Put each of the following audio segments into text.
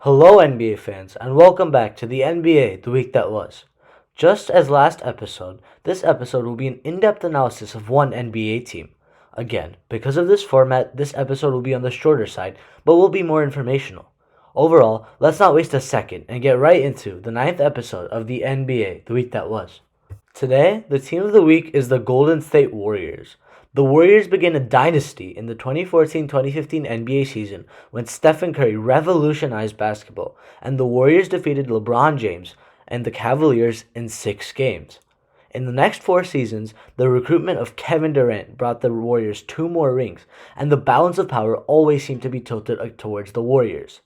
Hello, NBA fans, and welcome back to the NBA The Week That Was. Just as last episode, this episode will be an in-depth analysis of one NBA team. Again, because of this format, this episode will be on the shorter side, but will be more informational. Overall, let's not waste a second and get right into the 9th episode of the NBA The Week That Was. Today, the team of the week is the Golden State Warriors. The Warriors began a dynasty in the 2014-2015 NBA season when Stephen Curry revolutionized basketball, and the Warriors defeated LeBron James and the Cavaliers in 6 games. In the next 4 seasons, the recruitment of Kevin Durant brought the Warriors 2 more rings, and the balance of power always seemed to be tilted towards the Warriors.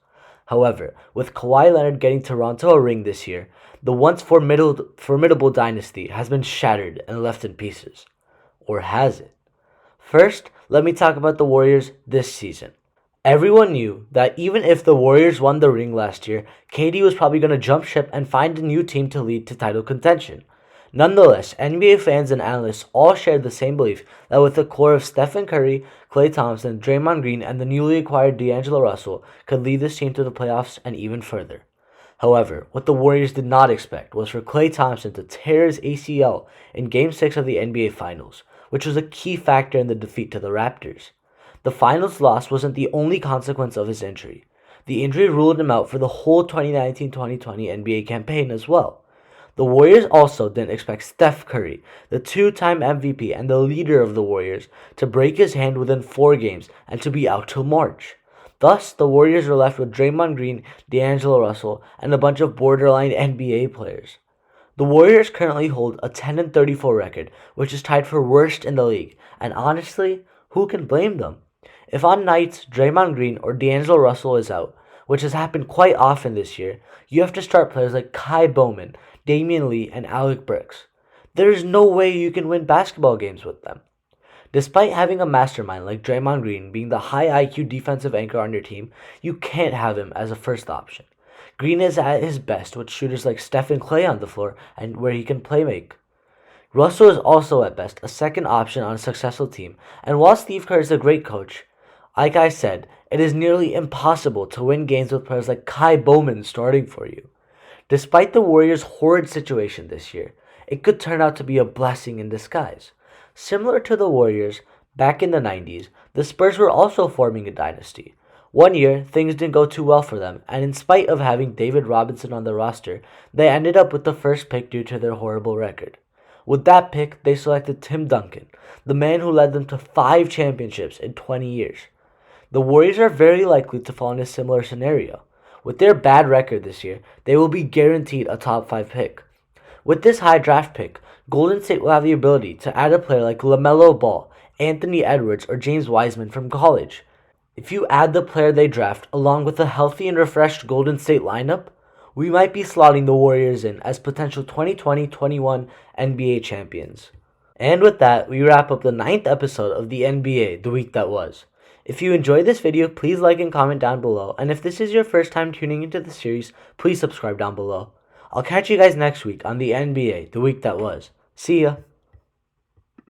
However, with Kawhi Leonard getting Toronto a ring this year, the once formidable dynasty has been shattered and left in pieces. Or has it? First, let me talk about the Warriors this season. Everyone knew that even if the Warriors won the ring last year, KD was probably going to jump ship and find a new team to lead to title contention. Nonetheless, NBA fans and analysts all shared the same belief that with the core of Stephen Curry, Klay Thompson, Draymond Green, and the newly acquired D'Angelo Russell could lead this team to the playoffs and even further. However, what the Warriors did not expect was for Klay Thompson to tear his ACL in Game 6 of the NBA Finals, which was a key factor in the defeat to the Raptors. The Finals loss wasn't the only consequence of his injury. The injury ruled him out for the whole 2019-2020 NBA campaign as well. The Warriors also didn't expect Steph Curry, the 2-time MVP and the leader of the Warriors, to break his hand within 4 games and to be out till March. Thus, the Warriors were left with Draymond Green, D'Angelo Russell, and a bunch of borderline NBA players. The Warriors currently hold a 10-34 record, which is tied for worst in the league, and honestly, who can blame them? If on nights Draymond Green or D'Angelo Russell is out, which has happened quite often this year, you have to start players like Kai Bowman, Damian Lee, and Alec Burks. There is no way you can win basketball games with them. Despite having a mastermind like Draymond Green being the high IQ defensive anchor on your team, you can't have him as a first option. Green is at his best with shooters like Steph and Klay on the floor and where he can play make. Russell is also at best a second option on a successful team, and while Steve Kerr is a great coach, like I said, it is nearly impossible to win games with players like Kai Bowman starting for you. Despite the Warriors' horrid situation this year, it could turn out to be a blessing in disguise. Similar to the Warriors, back in the 90s, the Spurs were also forming a dynasty. One year, things didn't go too well for them, and in spite of having David Robinson on the roster, they ended up with the first pick due to their horrible record. With that pick, they selected Tim Duncan, the man who led them to 5 championships in 20 years. The Warriors are very likely to fall in a similar scenario. With their bad record this year, they will be guaranteed a top 5 pick. With this high draft pick, Golden State will have the ability to add a player like LaMelo Ball, Anthony Edwards, or James Wiseman from college. If you add the player they draft along with a healthy and refreshed Golden State lineup, we might be slotting the Warriors in as potential 2020-21 NBA champions. And with that, we wrap up the 9th episode of the NBA The Week That Was. If you enjoyed this video, please like and comment down below, and if this is your first time tuning into the series, please subscribe down below. I'll catch you guys next week on the NBA The Week That Was. See ya!